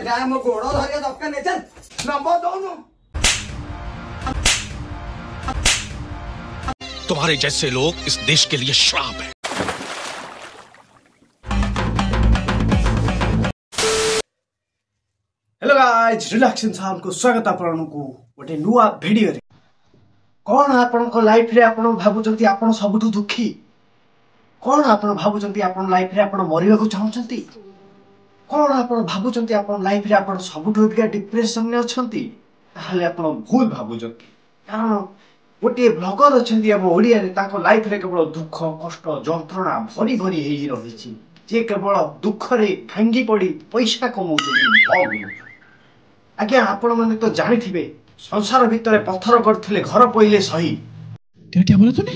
मो गोड़ धरिया दबका ने चल नंबर दोनों। तुम्हारे जैसे लोग इस देश के लिए श्राप है। हेलो गाइस, रिलैक्सन साहब को स्वागत आपन को गोटे नुआ वीडियो रे। कौन आपन को लाइफ रे आपन भाबुचंती आपन सबठु दुखी? कौन आपन भाबुचंती आपन लाइफ रे आपन मरिबा को चाहउचंती? कौन आपन भाबुचंती आपन लाइफ रे आपन सबठु बिगा डिप्रेशन ने अछंती? ताले आपन भूल भाबुचंती। कारण गोटे ब्लॉगर अछंती अब ओडिया रे ताको लाइफ रे केवल दुख कष्ट जंत्रणा भरी भरी हेई रहिछि। जे केवल दुख रे भांगी पड़ी पैसा कमाउछथि। आज्ञा आपण माने तो जानी थिबे संसार भितरे पत्थर करथिले घर पहिले सही। क्या बोला तूने?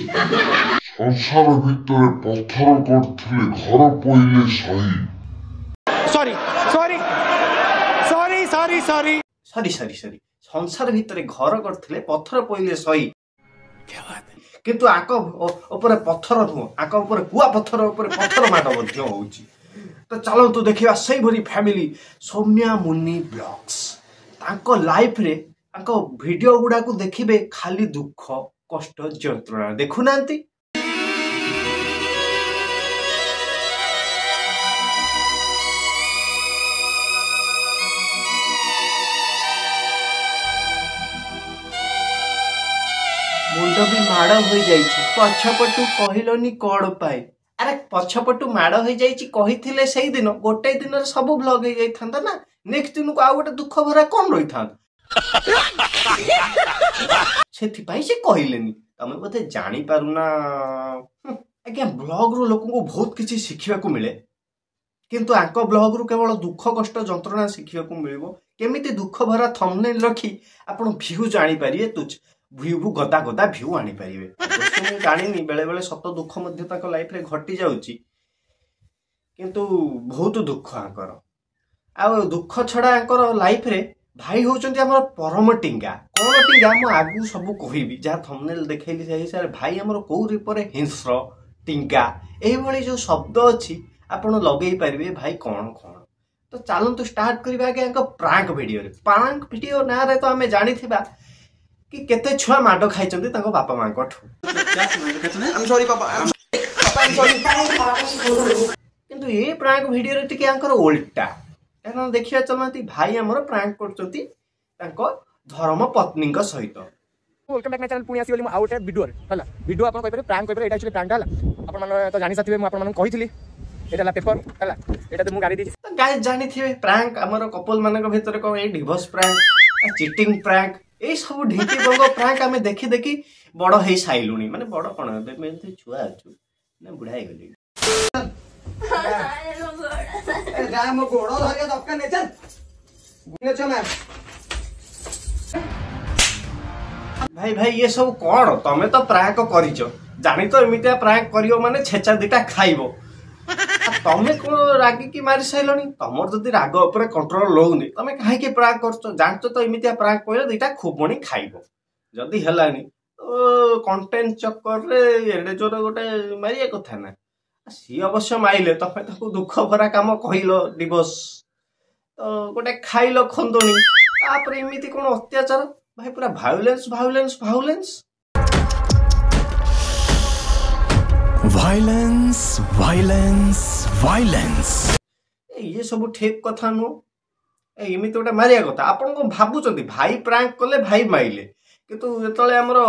संसार भितरे पत्थर करथिले घर पहिले सही। Sorry sorry sorry sorry sorry sorry sorry sorry संसार भितरे घर करथिले पत्थर पहिले सही। क्या बात है? किंतु आको ऊपर पत्थर नु आको ऊपर कुआ पत्थर ऊपर पत्थर माड मध्य होउची। तो चलो तो देखिबा सही भरी फैमिली सौम्या मुनि ब्लॉग्स। तांको लाइफ रे तांको वीडियो गुडा को देखिबे खाली दुख कष्ट जंत्रणा देखु नांती। मुंड भी माड़ हो जाइछि पछपटु कहिलोनी कोड पाए। अरे पछपटु माड़ हो जाइछि कहिथिले सेही दिन गोटे दिन रे सब ब्लॉग हे जाइथांदा ना। नेक्स्ट दिन को आ गोटे दुख भरा कोन रहिथांदा सेथि पई से कहिलेनी। तमे बते जानि पारुना। आज्ञा ब्लॉग रो लोक को बहुत किछि शिखिबा को मिले, किंतु आको ब्लॉग रो केवल दुख कष्ट जंत्रणा शिखिबा को मिलिबो। केमिति दुख भरा थंबनेल रखी आपण व्यू जानि पारिए तुछ व्यू को गदा गदा व्यू आनी पारिबे। जानिनी बेले बेले सत दुख मध्य ताको लाइफ रे घटी जाउची, किंतु बहुत दुख आकर आ दुख छड़ा आकर लाइफ रे भाई होचंती हमर परम टिंगा। कोन टिंगा मु आगु सब कहिबी जा थंबनेल देखैली जाई सर भाई हमर कोउरी परे हिंस्र टिंगा एही भली जो शब्द अछि आपण लगेई पारिबे भाई कोन कोन। तो चलंतु स्टार्ट करबा के अंक प्रांक वीडियो रे। प्रांक वीडियो ना रे तो हमें जानि थिबा कि केते छुआ माडो खाइचंती ताको बापा मां कोठु। आई एम सॉरी पापा, आई एम सॉरी। किंतु ये प्रांक वीडियो रे टिके अंकर उल्टा। कारण देखिया चलंती भाई हमर प्रांक करचंती ताको धर्म पत्नी का सहित। वेलकम बैक माय चैनल पुणी आसी बोली आउट वीडियो हला वीडियो आपन कहि पारे प्रांक कहि पारे एटा एक्चुअली प्रांक हला। आपन मन तो जानि साथिबे मु आपन मन कहिथिली एटा ला पेपर हला एटा तो मु गाड़ी दी। तो गाइस जानि थिबे प्रांक हमर कपल मानक भीतर को ए डिवोर्स प्रांक चीटिंग प्रांक ए सब ढेकी बंग प्रांक हमें देखि देखि बड़ हे साइलुनी। माने बड़ कोन बे में छुआ अछु ना बुढ़ा हे गली। जा मो गोड़ धरिया दबका ने चल ने चल। भाई भाई ये सब कोन तमे तो प्रांक करिचो जानि तो एमितिया प्रांक करियो माने छेचा दिटा खाइबो। तमे कोन रागी की मारी साइलनी? तमर जदी राग ऊपर कंट्रोल रहउनी तमे काहे के प्रांक करछो? जानतो तो एमितिया प्रांक कइले दिटा खूबणी खाइबो। जदी हलानी तो कंटेंट चक्कर रे एडे जोर गोटे मारिया कथा ना। सी अवश्य माइले तमे ताको दुख भरा काम कहिलो डिवोर्स तो गोटे खाइलो खंदोनी तापर एमिति कोन अत्याचार भाई पूरा violence violence violence violence violence violence ये सब ठीक कथा नु। एमिति गोटे मारिया कथा आपन को भाबुचंती भाई प्रांक कले भाई माइले, किंतु जेतले हमरो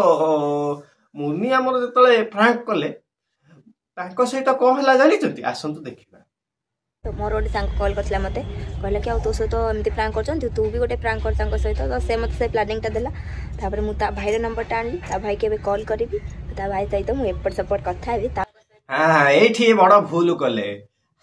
मुनि हमरो जेतले प्रांक कले तांको सहित कोन हला जानि चंती आसंतु देखिबा। तो मोर गोटे सांग कॉल करथिला मते कहले कि तू सहित एमती प्रांक करछन तू भी गोटे प्रांक कर तांको सहित। तो से मते से प्लानिंग ता देला तापर मु ता भाई रे नंबर ता आनली ता भाई के बे कॉल करबी ता भाई सहित मु एपट सपोर्ट कथा हेबी। हां एठी बड़ भूल कले।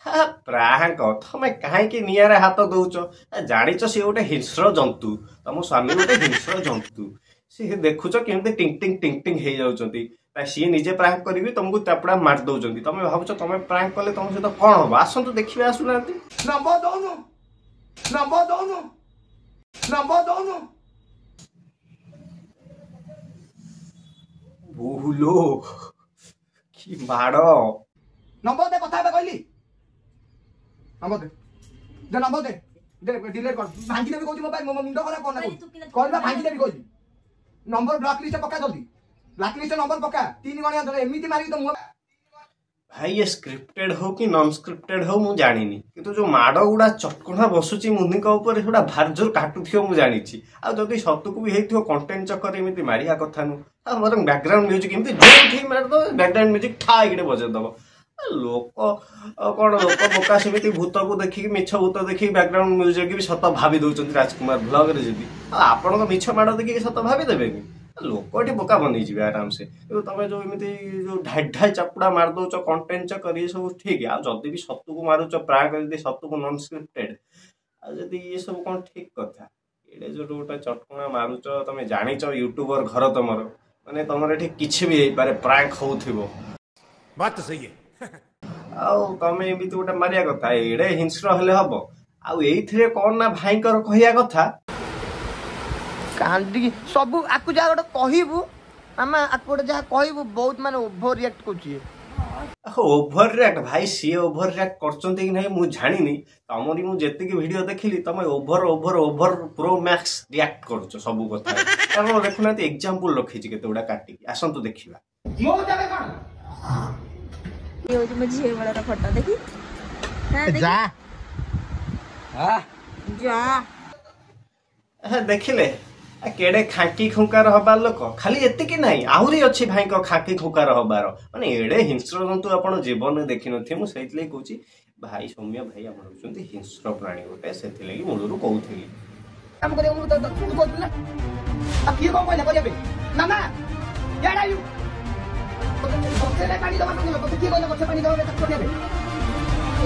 हां प्रांक तमे काहे कि नियारे हाथ दउचो? जानिचो से गोटे हिंस्र जंतु तम स्वामी गोटे हिंस्र जंतु से देखुचो केमते टिंग टिंग टिंग टिंग हे जाउचंती। सी निजे प्रांक करी तुमको चापड़ा मार दौरान तुम भावुच तुम प्रांक कले तुम सहित कौन हम आसतु देखिए आसुना नंबर दोनों नंबर दोनों नंबर दोनों भूलो कि माड़ नंबर दे कथा कहली नंबर दे नंबर दे डिलीट कर भांगी देबी कहू मोबाइल मो मुंडो खराब करना कहबा भांगी देबी कहू नंबर ब्लॉक लिस्ट पक्का जल्दी ब्लैक लिस्ट नंबर पक्का 3 गणिया धरे एमिति मारी तो भाई ये स्क्रिप्टेड हो कि नॉन स्क्रिप्टेड हो मु जानिनी किंतु जो माड़ गुड़ा चटकणा बसुची मुंडी ऊपर सेटा भार जोर काटुथियो मु जानिछि आ जदी सतुकु भी हेथियो कंटेंट चक्कर एमिति मारिया कथा नु आ मोर बैकग्राउंड म्यूजिक एमिति जोठी मार दो बैकग्राउंड म्यूजिक ठाई गडे बजे दबो लोक कोन लोक बोका सेमिति भूत को देखि मिछ भूत देखि बैकग्राउंड म्यूजिक भी सत भाबी दउचंती राजकुमार ब्लॉग रे जदी आपण तो मिछ माड़ देखि सत भाबी देबे कि लोक बोका बनी जी आराम से तुम जो एमती जो ढाई ढाई चपुड़ा मार दौच कंटेंट चक्कर ये सब ठीक है आदि भी सतु को मारुच प्राग सतु को नॉन स्क्रिप्टेड आदि ये सब कौन ठीक कथा ये जो गोटे चटकुणा मारुच तुम जानिच यूट्यूबर घर तुम माने तुम किसी भी पारे प्राग हो बात तो सही है तुम एमती गोटे मारिया कथा एड़े हिंस्र हेले हम आईथे कौन ना भाई कहया कथा कांदी सब आकु जा गोटे कहबू आम आकु गोटे जहाँ कहबू बहुत माने ओभर रिएक्ट करुची ओभर रिएक्ट भाई सी ओभर रिएक्ट करचंती कि नहीं मु जानिनी तमरी मु जेतिकी वीडियो देखिली तमे over over over pro max react करछ सब कथा कारण देखुना एग्जांपल रखी छी केतेडा काटी आसंतु देखिबा मो जाबे कोन ये हो जे झिए वाला फोटो देखी जा जा देखिले केड़े खाकी खुंकार हबार लोक खाली एतिकी नहीं आहुरी अच्छी भाई खाकी खुंकार हबार माने एड़े हिंस्र जंतु आपण जीवन देखि नथि मु सेइतले कहूची भाई सौम्य भाई आपण होचंती हिंस्र प्राणी गोटे सेथिले कि मुलुरु कहउथिली काम करे मु तो बोल ना अब की को कहले करे मामा याडा यू बसेले पानी दबा तो की कहले बसे पानी दबा तो करे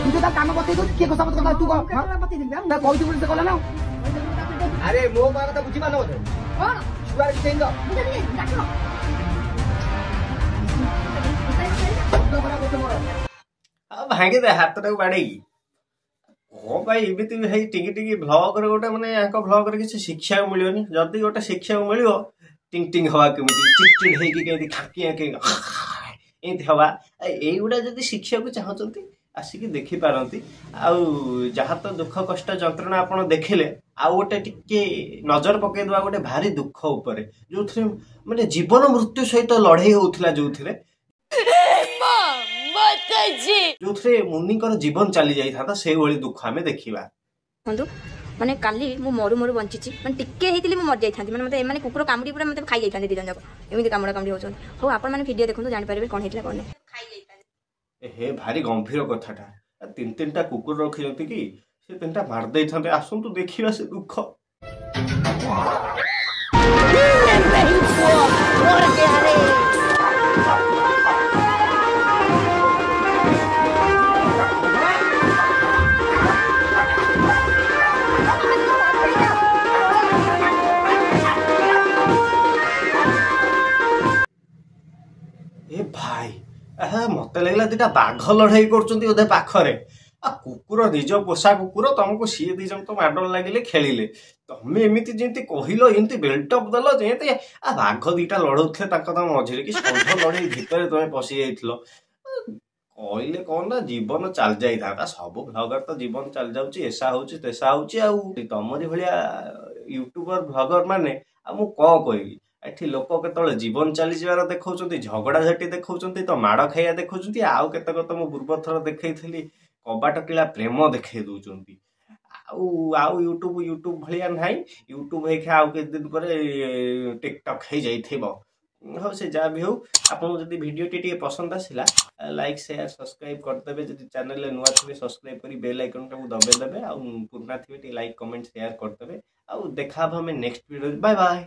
तू तो काम बते दो की को सब तो तू को बते दे ना कहू बोल से कहला ना अरे मो बात तो बुझी मानो होते हां शुगर की देंगे मुझे नहीं डाको तो बड़ा को मोर आ भांगे दे हाथ तो बाड़ेगी ओ भाई एमिति भाई टिकी टिकी ब्लॉग रे गोटे माने याको ब्लॉग रे किछ शिक्षा मिलियोनी जदी गोटे शिक्षा मिलियो टिंग टिंग हवा केमिति चिटचिड हेकी केमिति खाकिया के एंत हवा एई गुडा जदी शिक्षा को चाहचंती आसिकी देखि पारंती आउ जहाँ तो दुख कष्ट जंत्रणा आपण देखिले आ गोटे टिके नजर पकई दवा गोटे भारी दुख ऊपर जो माने जीवन मृत्यु सहित लड़ाई होउथिला जोथिरे जोथिरे मुनिकर जीवन चली जाई था से भली दुख हमें देखिबा हंदु माने काली मु मरु मरु बंचिची माने टिके हेतिली मु मर जाई थांती माने मते माने कुकुर कामुडी पूरा मते खाई जाई थांती दिजन जाको एमिति कामुडा कामुडी होचन हो आपण माने वीडियो देखंतु जानि पारबे कोन हेतिला कोन खाई जाई थांती हे भारी गंभीर कथाटा तीन तीनटा कुकुर रखिजंती कि से तीनटा मार देई थांते आसंतु देखिबा से दुख भाई मत लगला दीटा बाघ लड़ाई कर पाखरे आ कुकुर निज पोषा कुकुर तुमको सी दी जन तो माडल लगे खेलिले तमें एमती जमी कहल एमती बेल्टअप दल जमी आ बाघ दीटा लड़ौले मझे कि षंढ लड़ई भितर तुम पशि जाइल कहले कौन ना जीवन चल जाता सब ब्लगर तो जीवन चल जाऊँ ऐसा होसा होमरी भाया यूट्यूबर ब्लगर माने मु कौन कहबी एठी लोक केतले जीवन चली जवार देखौचंती झगड़ा झाटी देखौचंती तो माड़ खाइया देखौचंती आउ केतक तो मु पूर्व थर देखैथली कबाट किला प्रेम देखै दउचंती आउ यूट्यूब भलिया नाही यूट्यूब हे आउ के दिन पर टिकटॉक हे जाइथिबो हो से जा भी हो आपन जदी वीडियो टी पसंद आसिला लाइक शेयर सब्सक्राइब कर देबे जदी चैनल नुआ थिबे सब्सक्राइब करी बेल आइकन को दबे देबे आ पुरना थिबे टी लाइक कमेंट शेयर कर देबे आ देखा हमें नेक्स्ट वीडियो बाय बाय।